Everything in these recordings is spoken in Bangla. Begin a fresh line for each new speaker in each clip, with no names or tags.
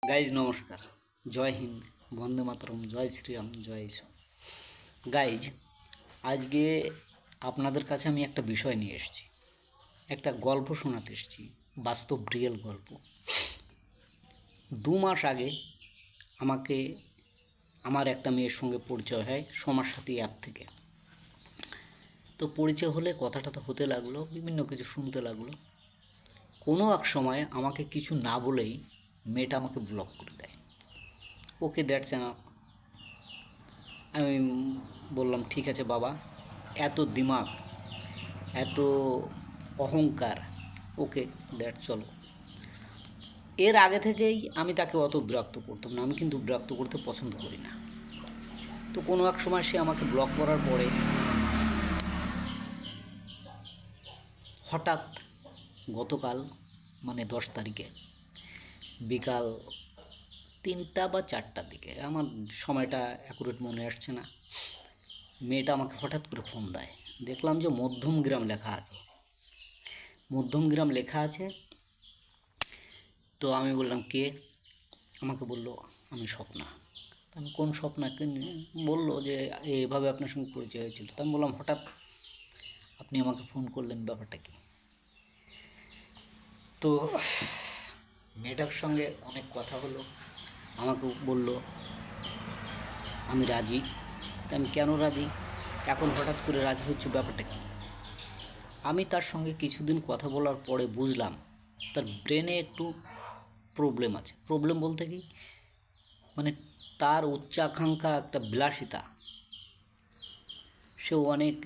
গাইজ নমস্কার, জয় হিন্দ, বন্দে মাতরম, জয় শ্রীরাম, জয় ঈশ্বর। গাইজ, আজকে আপনাদের কাছে আমি একটা বিষয় নিয়ে এসেছি, একটা গল্প শোনাতে এসেছি, বাস্তব রিয়েল গল্প। 2 মাস আগে আমাকে আমার একটা মেয়ের সঙ্গে পরিচয় হয় সমাজসাথী অ্যাপ থেকে। তো পরিচয় হলে কথাটা তো হতে লাগলো, বিভিন্ন কিছু শুনতে লাগলো। কোনো এক সময় আমাকে কিছু না বলেই মেয়েটা আমাকে ব্লক করে দেয়। ওকে, দ্যাটস এনাফ। আমি বললাম ঠিক আছে বাবা, এত দিমাগ, এত অহংকার, ওকে দ্যাট, চলো। এর আগে থেকেই আমি তাকে অত বিরক্ত করতাম না, আমি কিন্তু বিরক্ত করতে পছন্দ করি না। তো কোনো এক সময় সে আমাকে ব্লক করার পরে হঠাৎ গতকাল মানে 10 তারিখে বিকাল 3টা বা 4টার দিকে, আমার সময়টা অ্যাকুরেট মনে আসছে না, মেয়েটা আমাকে হঠাৎ করে ফোন দেয়। দেখলাম যে মধ্যমগ্রাম লেখা আছে, মধ্যমগ্রাম লেখা আছে। তো আমি বললাম কে? আমাকে বললো আমি স্বপ্না। আমি কোন স্বপ্না? বললো যে এভাবে আপনার সঙ্গে পরিচয় হয়েছিল। তো আমি বললাম হঠাৎ আপনি আমাকে ফোন করলেন, ব্যাপারটা কি? তো মেয়েটার সঙ্গে অনেক কথা হলো, আমাকে বলল আমি রাজি। আমি কেন রাজি? এখন হঠাৎ করে রাজি হচ্ছে, ব্যাপারটা কি? আমি তার সঙ্গে কিছুদিন কথা বলার পরে বুঝলাম তার ব্রেনে একটু প্রবলেম আছে। প্রবলেম বলতে কি, মানে তার উচ্চাকাঙ্ক্ষা, একটা বিলাসিতা, সে অনেক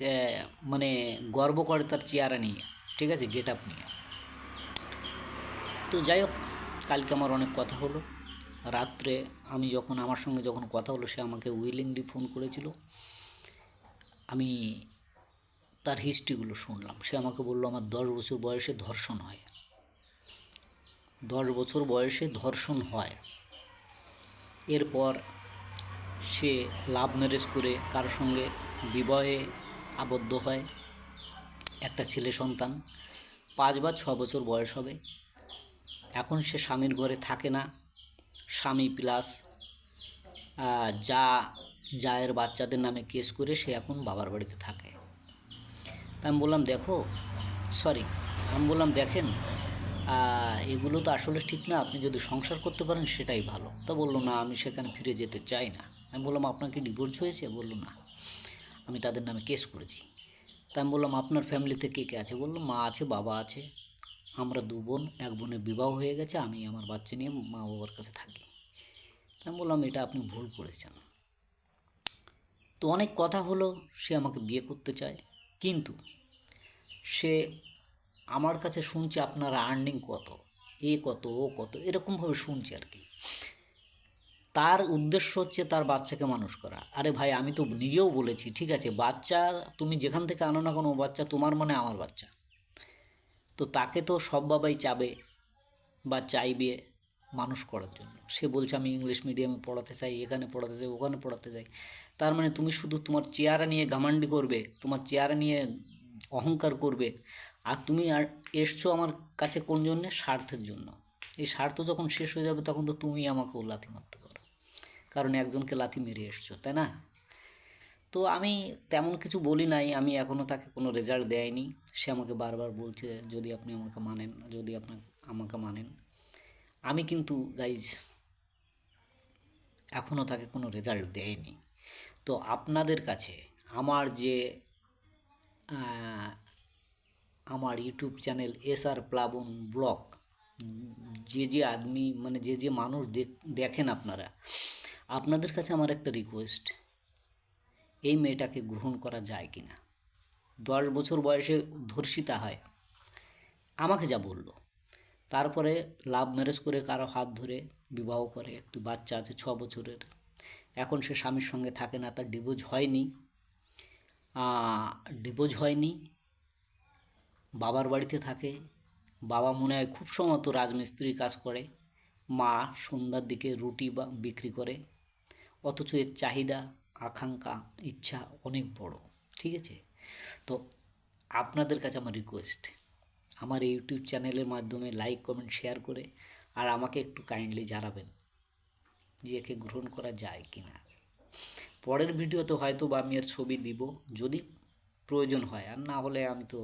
মানে গর্ব করে তার চেহারা নিয়ে, ঠিক আছে, গেট আপ নিয়ে। তো যাই হোক, কালকে আমার অনেক কথা হলো। রাত্রে আমি যখন আমার সঙ্গে যখন কথা হলো, সে আমাকে উইলিংলি ফোন করেছিল। আমি তার হিস্ট্রিগুলো শুনলাম। সে আমাকে বললো আমার 10 বছর বয়সে ধর্ষণ হয়, 10 বছর বয়সে ধর্ষণ হয়। এরপর সে লাভ ম্যারেজ করে কার সঙ্গে বিবাহে আবদ্ধ হয়, একটা ছেলে সন্তান, 5 বা 6 বছর বয়স হবে। এখন সে স্বামীর ঘরে থাকে না, স্বামী প্লাস জায়ের বাচ্চাদের নামে কেস করে সে এখন বাবার বাড়িতে থাকে। তা আমি বললাম দেখেন, এগুলো তো আসলে ঠিক না, আপনি যদি সংসার করতে পারেন সেটাই ভালো। তা বললো না, আমি সেখানে ফিরে যেতে চাই না। আমি বললাম আপনার কি ডিভোর্স হয়েছে? বললো না, আমি তাদের নামে কেস করেছি। তা আমি বললাম আপনার ফ্যামিলিতে কে কে আছে? বললো মা আছে, বাবা আছে, আমরা 2 বোন, এক বোনের বিবাহ হয়ে গেছে, আমি আমার বাচ্চা নিয়ে মা বাবার কাছে থাকি। তা আমি বললাম এটা আপনি ভুল করেছেন। তো অনেক কথা হলো, সে আমাকে বিয়ে করতে চায়, কিন্তু সে আমার কাছে শুনছে আপনার আর্নিং কত, এ কত, ও কত, এরকমভাবে শুনছে আর কি। তার উদ্দেশ্য হচ্ছে তার বাচ্চাকে মানুষ করা। আরে ভাই, আমি তো নিজেও বলেছি ঠিক আছে, বাচ্চা তুমি যেখান থেকে আনো না কোনো, বাচ্চা তোমার মানে আমার বাচ্চা। তো তাকে তো সব বাবাই চাবে বা চাইবে মানুষ করার জন্য। সে বলছে আমি ইংলিশ মিডিয়ামে পড়াতে চাই, এখানে পড়াতে চাই, ওখানে পড়াতে চাই। তার মানে তুমি শুধু তোমার চেহারা নিয়ে ঘামান্ডি করবে, তোমার চেহারা নিয়ে অহংকার করবে। আর তুমি আর এসছো আমার কাছে কোন জন্যে? স্বার্থের জন্য। এই স্বার্থ যখন শেষ হয়ে যাবে তখন তো তুমি আমাকেও লাথি মারতে পারো, কারণ একজনকে লাথি মেরে এসছো, তাই না? তো আমি তেমন কিছু বলি নাই, আমি এখনও তাকে কোনো রেজাল্ট দেয়নি। সে আমাকে বারবার বলছে যদি আপনি আমাকে মানেন, যদি আপনি আমাকে মানেন। আমি কিন্তু গাইজ এখনও তাকে কোনো রেজাল্ট দেয়নি। তো আপনাদের কাছে আমার যে আমার ইউটিউব চ্যানেল SR প্লাবন ব্লগ, যে আদমি মানে যে মানুষ দেখেন আপনারা, আপনাদের কাছে আমার একটা রিকোয়েস্ট, এই মেয়েটাকে গ্রহণ করা যায় কি না? 10 বছর বয়সে ধর্ষিতা হয়, আমাকে যা বলল। তারপরে লাভ ম্যারেজ করে কারো হাত ধরে বিবাহ করে, একটু বাচ্চা আছে 6 বছরের। এখন সে স্বামীর সঙ্গে থাকে না, তার ডিভোর্স হয়নি, বাবার বাড়িতে থাকে। বাবা মনে হয় খুব সম্ভবত রাজমিস্ত্রির কাজ করে, মা সন্ধ্যার দিকে রুটি বা বিক্রি করে। অথচ এর চাহিদা, আকাঙ্ক্ষা, ইচ্ছা অনেক বড়, ঠিক আছে? তো আপনাদের কাছে আমার রিকোয়েস্ট, আমার এই ইউটিউব চ্যানেলের মাধ্যমে লাইক কমেন্ট শেয়ার করে আর আমাকে একটু কাইন্ডলি জানাবেন জিয়াকে গ্রহণ করা যায় কি না। পরের ভিডিওতে হয়তো বা আমি এর ছবি দিব যদি প্রয়োজন হয়, আর না হলে আমি তো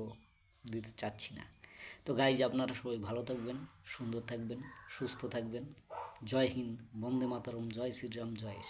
দিতে চাচ্ছি না। তো গাইজ, আপনারা সবাই ভালো থাকবেন, সুন্দর থাকবেন, সুস্থ থাকবেন। জয় হিন্দ, বন্দে মাতরম, জয় শ্রীরাম, জয়